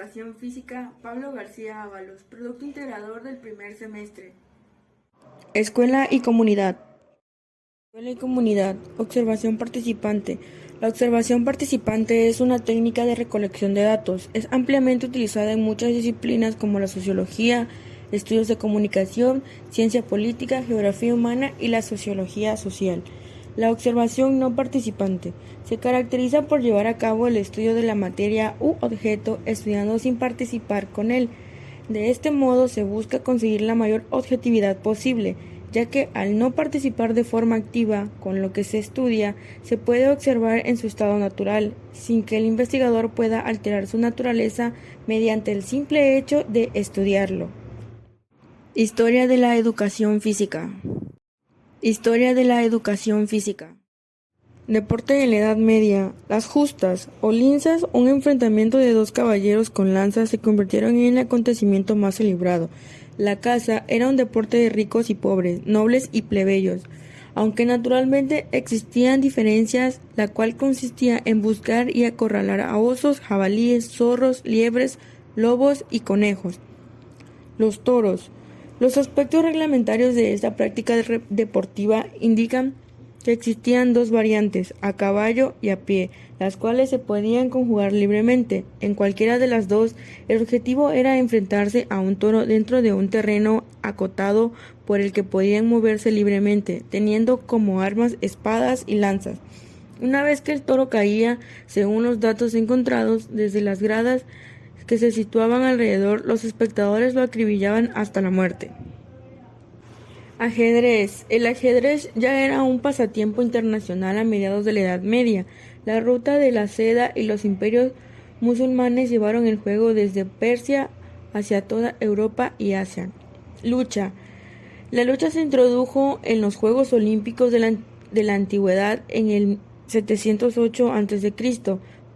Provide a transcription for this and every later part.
Educación Física Pablo García Ábalos, producto integrador del primer semestre. Escuela y comunidad. Escuela y comunidad. Observación participante. La observación participante es una técnica de recolección de datos. Es ampliamente utilizada en muchas disciplinas como la sociología, estudios de comunicación, ciencia política, geografía humana y la sociología social. La observación no participante se caracteriza por llevar a cabo el estudio de la materia u objeto estudiando sin participar con él. De este modo se busca conseguir la mayor objetividad posible, ya que al no participar de forma activa con lo que se estudia, se puede observar en su estado natural, sin que el investigador pueda alterar su naturaleza mediante el simple hecho de estudiarlo. Historia de la educación física. Historia de la educación física. Deporte en la Edad Media. Las justas, o linzas, un enfrentamiento de dos caballeros con lanzas, se convirtieron en el acontecimiento más celebrado. La caza era un deporte de ricos y pobres, nobles y plebeyos, aunque naturalmente existían diferencias, la cual consistía en buscar y acorralar a osos, jabalíes, zorros, liebres, lobos y conejos. Los toros. Los aspectos reglamentarios de esta práctica deportiva indican que existían dos variantes, a caballo y a pie, las cuales se podían conjugar libremente. En cualquiera de las dos, el objetivo era enfrentarse a un toro dentro de un terreno acotado por el que podían moverse libremente, teniendo como armas espadas y lanzas. Una vez que el toro caía, según los datos encontrados desde las gradas que se situaban alrededor, los espectadores lo acribillaban hasta la muerte. Ajedrez. El ajedrez ya era un pasatiempo internacional a mediados de la Edad Media. La ruta de la seda y los imperios musulmanes llevaron el juego desde Persia hacia toda Europa y Asia. Lucha. La lucha se introdujo en los Juegos Olímpicos de la Antigüedad en el 708 a.C.,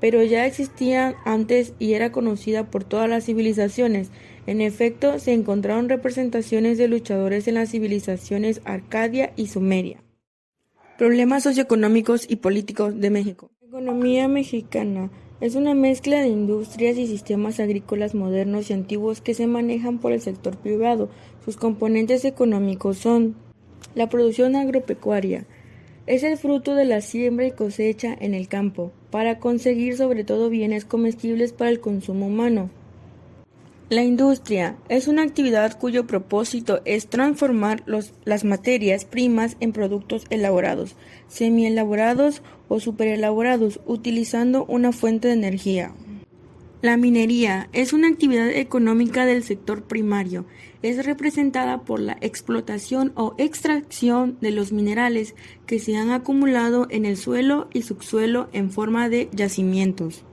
pero ya existía antes y era conocida por todas las civilizaciones. En efecto, se encontraron representaciones de luchadores en las civilizaciones Arcadia y Sumeria. Problemas socioeconómicos y políticos de México. La economía mexicana es una mezcla de industrias y sistemas agrícolas modernos y antiguos que se manejan por el sector privado. Sus componentes económicos son la producción agropecuaria. Es el fruto de la siembra y cosecha en el campo, para conseguir sobre todo bienes comestibles para el consumo humano. La industria es una actividad cuyo propósito es transformar las materias primas en productos elaborados, semielaborados o superelaborados, utilizando una fuente de energía. La minería es una actividad económica del sector primario. Es representada por la explotación o extracción de los minerales que se han acumulado en el suelo y subsuelo en forma de yacimientos.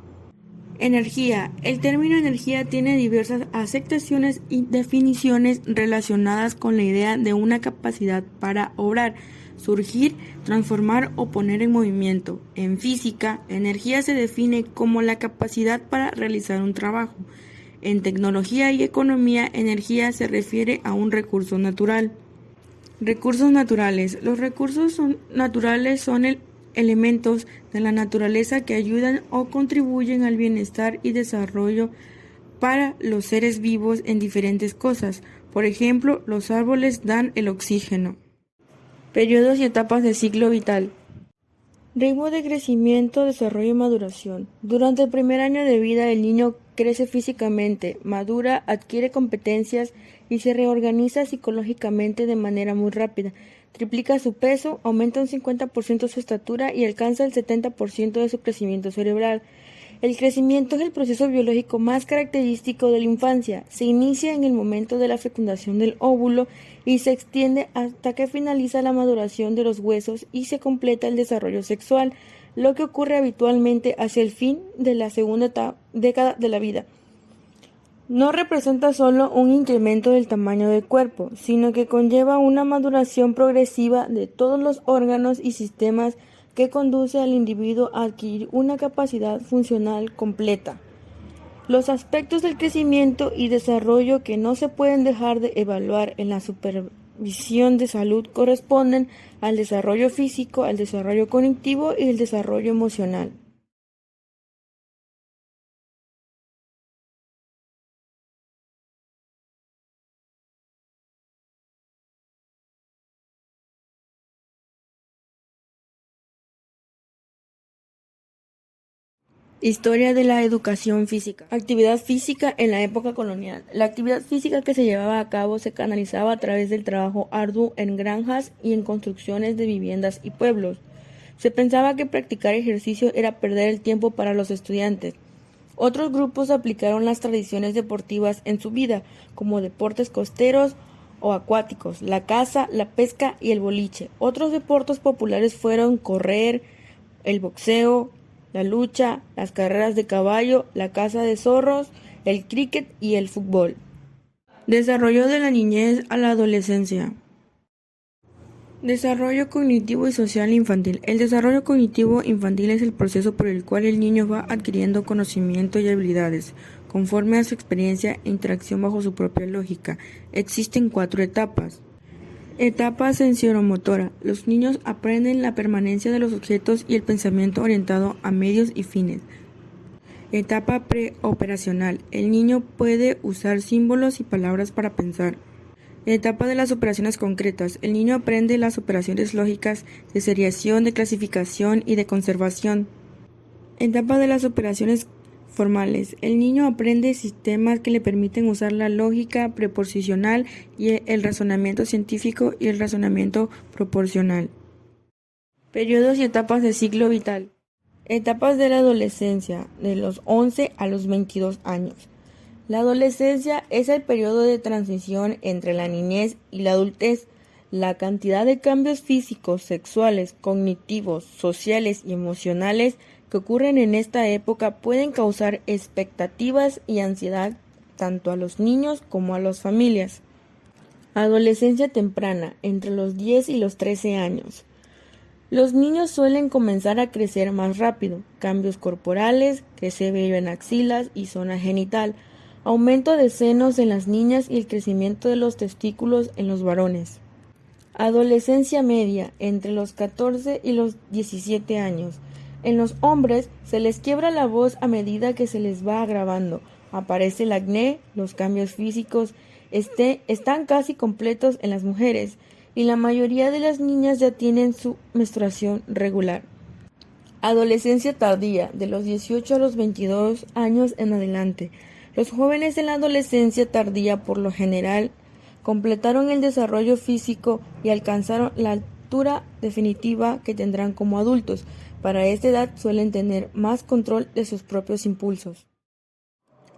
Energía. El término energía tiene diversas aceptaciones y definiciones relacionadas con la idea de una capacidad para obrar, surgir, transformar o poner en movimiento. En física, energía se define como la capacidad para realizar un trabajo. En tecnología y economía, energía se refiere a un recurso natural. Recursos naturales. Los recursos naturales son elementos de la naturaleza que ayudan o contribuyen al bienestar y desarrollo para los seres vivos en diferentes cosas. Por ejemplo, los árboles dan el oxígeno. Periodos y etapas del ciclo vital. Ritmo de crecimiento, desarrollo y maduración. Durante el primer año de vida, el niño crece físicamente, madura, adquiere competencias y se reorganiza psicológicamente de manera muy rápida. Triplica su peso, aumenta un 50% su estatura y alcanza el 70% de su crecimiento cerebral. El crecimiento es el proceso biológico más característico de la infancia. Se inicia en el momento de la fecundación del óvulo y se extiende hasta que finaliza la maduración de los huesos y se completa el desarrollo sexual, lo que ocurre habitualmente hacia el fin de la segunda década de la vida. No representa solo un incremento del tamaño del cuerpo, sino que conlleva una maduración progresiva de todos los órganos y sistemas que conduce al individuo a adquirir una capacidad funcional completa. Los aspectos del crecimiento y desarrollo que no se pueden dejar de evaluar en la supervisión de salud corresponden al desarrollo físico, al desarrollo cognitivo y el desarrollo emocional. Historia de la educación física. Actividad física en la época colonial. La actividad física que se llevaba a cabo se canalizaba a través del trabajo arduo en granjas y en construcciones de viviendas y pueblos. Se pensaba que practicar ejercicio era perder el tiempo para los estudiantes. Otros grupos aplicaron las tradiciones deportivas en su vida, como deportes costeros o acuáticos, la caza, la pesca y el boliche. Otros deportes populares fueron correr, el boxeo, la lucha, las carreras de caballo, la caza de zorros, el cricket y el fútbol. Desarrollo de la niñez a la adolescencia. Desarrollo cognitivo y social infantil. El desarrollo cognitivo infantil es el proceso por el cual el niño va adquiriendo conocimiento y habilidades, conforme a su experiencia e interacción bajo su propia lógica. Existen 4 etapas. Etapa sensoromotora. Los niños aprenden la permanencia de los objetos y el pensamiento orientado a medios y fines. Etapa preoperacional. El niño puede usar símbolos y palabras para pensar. Etapa de las operaciones concretas. El niño aprende las operaciones lógicas de seriación, de clasificación y de conservación. Etapa de las operaciones formales. El niño aprende sistemas que le permiten usar la lógica proposicional y el razonamiento científico y el razonamiento proporcional. Periodos y etapas del ciclo vital. Etapas de la adolescencia, de los 11 a los 22 años. La adolescencia es el periodo de transición entre la niñez y la adultez. La cantidad de cambios físicos, sexuales, cognitivos, sociales y emocionales que ocurren en esta época pueden causar expectativas y ansiedad tanto a los niños como a las familias. Adolescencia temprana, entre los 10 y los 13 años. Los niños suelen comenzar a crecer más rápido, cambios corporales, crece vello en axilas y zona genital, aumento de senos en las niñas y el crecimiento de los testículos en los varones. Adolescencia media, entre los 14 y los 17 años. En los hombres se les quiebra la voz a medida que se les va agravando. Aparece el acné, los cambios físicos están casi completos en las mujeres y la mayoría de las niñas ya tienen su menstruación regular. Adolescencia tardía, de los 18 a los 22 años en adelante. Los jóvenes en la adolescencia tardía por lo general completaron el desarrollo físico y alcanzaron la altura definitiva que tendrán como adultos. Para esta edad suelen tener más control de sus propios impulsos.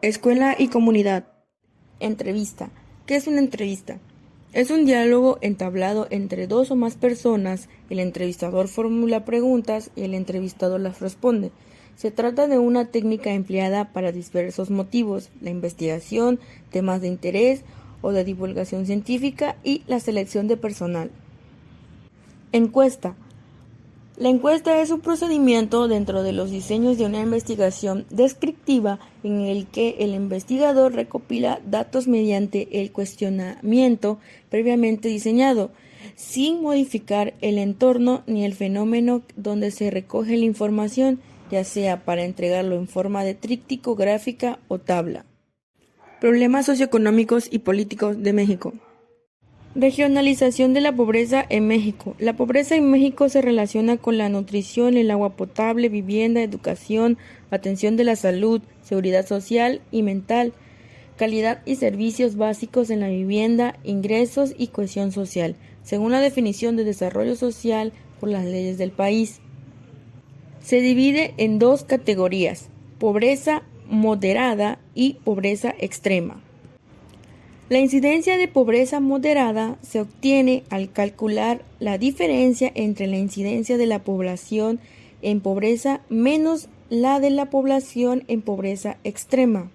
Escuela y comunidad. Entrevista. ¿Qué es una entrevista? Es un diálogo entablado entre 2 o más personas. El entrevistador formula preguntas y el entrevistado las responde. Se trata de una técnica empleada para diversos motivos: la investigación, temas de interés o de divulgación científica y la selección de personal. Encuesta. La encuesta es un procedimiento dentro de los diseños de una investigación descriptiva en el que el investigador recopila datos mediante el cuestionamiento previamente diseñado, sin modificar el entorno ni el fenómeno donde se recoge la información, ya sea para entregarlo en forma de tríptico, gráfica o tabla. Problemas socioeconómicos y políticos de México. Regionalización de la pobreza en México. La pobreza en México se relaciona con la nutrición, el agua potable, vivienda, educación, atención de la salud, seguridad social y mental, calidad y servicios básicos en la vivienda, ingresos y cohesión social, según la definición de desarrollo social por las leyes del país. Se divide en 2 categorías: pobreza moderada y pobreza extrema. La incidencia de pobreza moderada se obtiene al calcular la diferencia entre la incidencia de la población en pobreza menos la de la población en pobreza extrema.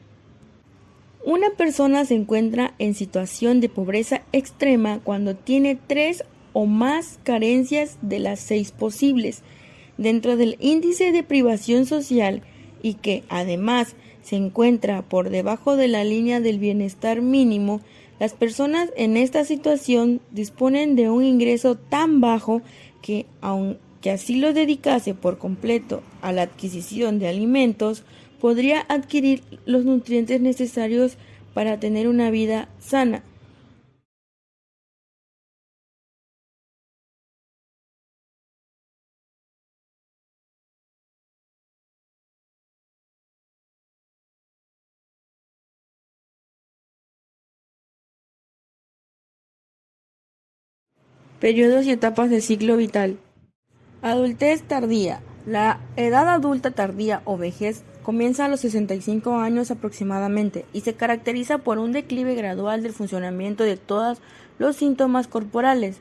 Una persona se encuentra en situación de pobreza extrema cuando tiene 3 o más carencias de las 6 posibles dentro del índice de privación social y que, además, se encuentra por debajo de la línea del bienestar mínimo. Las personas en esta situación disponen de un ingreso tan bajo que, aunque así lo dedicase por completo a la adquisición de alimentos, podría adquirir los nutrientes necesarios para tener una vida sana. Periodos y etapas del ciclo vital. Adultez tardía. La edad adulta tardía o vejez comienza a los 65 años aproximadamente y se caracteriza por un declive gradual del funcionamiento de todos los síntomas corporales.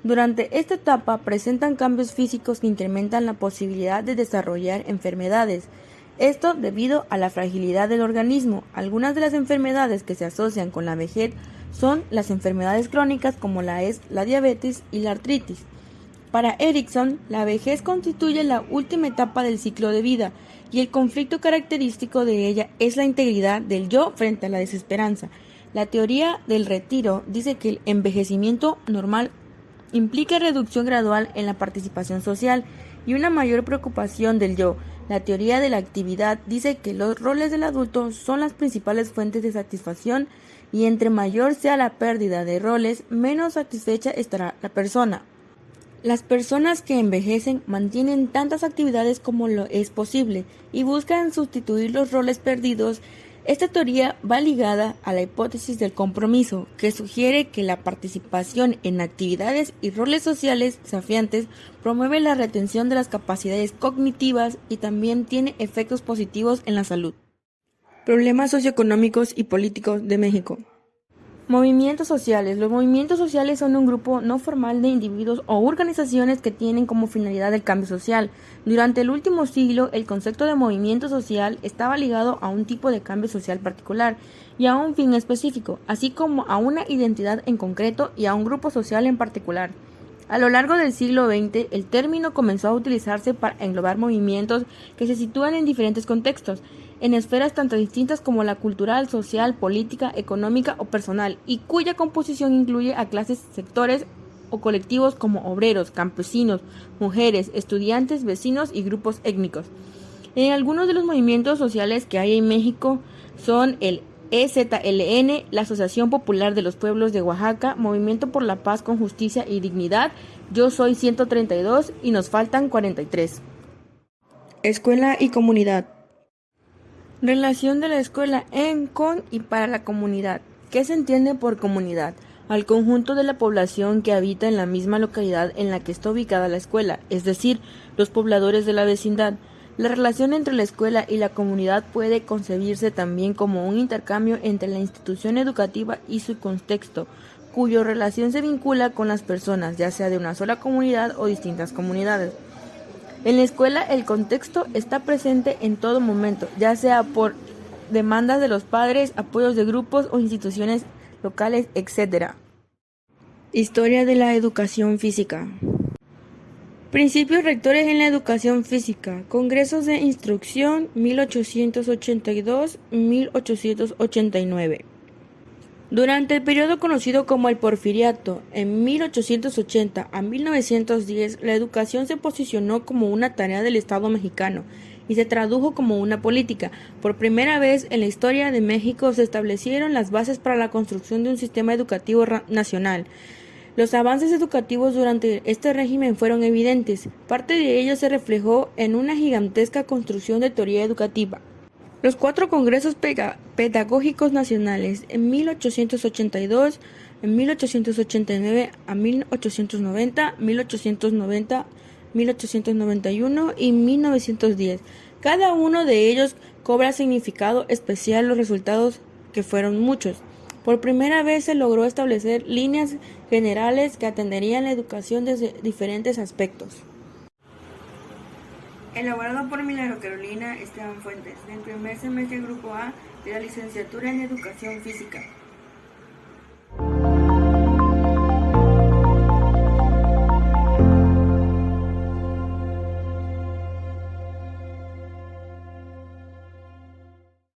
Durante esta etapa presentan cambios físicos que incrementan la posibilidad de desarrollar enfermedades. Esto debido a la fragilidad del organismo. Algunas de las enfermedades que se asocian con la vejez son las enfermedades crónicas como la diabetes y la artritis. Para Erickson, la vejez constituye la última etapa del ciclo de vida y el conflicto característico de ella es la integridad del yo frente a la desesperanza. La teoría del retiro dice que el envejecimiento normal implica reducción gradual en la participación social y una mayor preocupación del yo. La teoría de la actividad dice que los roles del adulto son las principales fuentes de satisfacción y entre mayor sea la pérdida de roles, menos satisfecha estará la persona. Las personas que envejecen mantienen tantas actividades como lo es posible y buscan sustituir los roles perdidos. Esta teoría va ligada a la hipótesis del compromiso, que sugiere que la participación en actividades y roles sociales desafiantes promueve la retención de las capacidades cognitivas y también tiene efectos positivos en la salud. Problemas socioeconómicos y políticos de México. Movimientos sociales. Los movimientos sociales son un grupo no formal de individuos o organizaciones que tienen como finalidad el cambio social. Durante el último siglo, el concepto de movimiento social estaba ligado a un tipo de cambio social particular y a un fin específico, así como a una identidad en concreto y a un grupo social en particular. A lo largo del siglo XX, el término comenzó a utilizarse para englobar movimientos que se sitúan en diferentes contextos, en esferas tanto distintas como la cultural, social, política, económica o personal, y cuya composición incluye a clases, sectores o colectivos como obreros, campesinos, mujeres, estudiantes, vecinos y grupos étnicos. En algunos de los movimientos sociales que hay en México son el EZLN, la Asociación Popular de los Pueblos de Oaxaca, Movimiento por la Paz con Justicia y Dignidad, Yo Soy 132 y Nos Faltan 43. Escuela y comunidad. Relación de la escuela en, con y para la comunidad. ¿Qué se entiende por comunidad? Al conjunto de la población que habita en la misma localidad en la que está ubicada la escuela, es decir, los pobladores de la vecindad. La relación entre la escuela y la comunidad puede concebirse también como un intercambio entre la institución educativa y su contexto, cuya relación se vincula con las personas, ya sea de una sola comunidad o distintas comunidades. En la escuela el contexto está presente en todo momento, ya sea por demandas de los padres, apoyos de grupos o instituciones locales, etc. Historia de la educación física. Principios rectores en la educación física. Congresos de Instrucción 1882-1889. Durante el periodo conocido como el Porfiriato, en 1880 a 1910, la educación se posicionó como una tarea del Estado mexicano y se tradujo como una política. Por primera vez en la historia de México se establecieron las bases para la construcción de un sistema educativo nacional. Los avances educativos durante este régimen fueron evidentes. Parte de ello se reflejó en una gigantesca construcción de teoría educativa. Los 4 congresos pedagógicos nacionales en 1882, en 1889 a 1890, 1890, 1891 y 1910. Cada uno de ellos cobra significado especial los resultados que fueron muchos. Por primera vez se logró establecer líneas generales que atenderían la educación desde diferentes aspectos. Elaborado por Milagro Carolina Esteban Fuentes, del primer semestre Grupo A de la Licenciatura en Educación Física.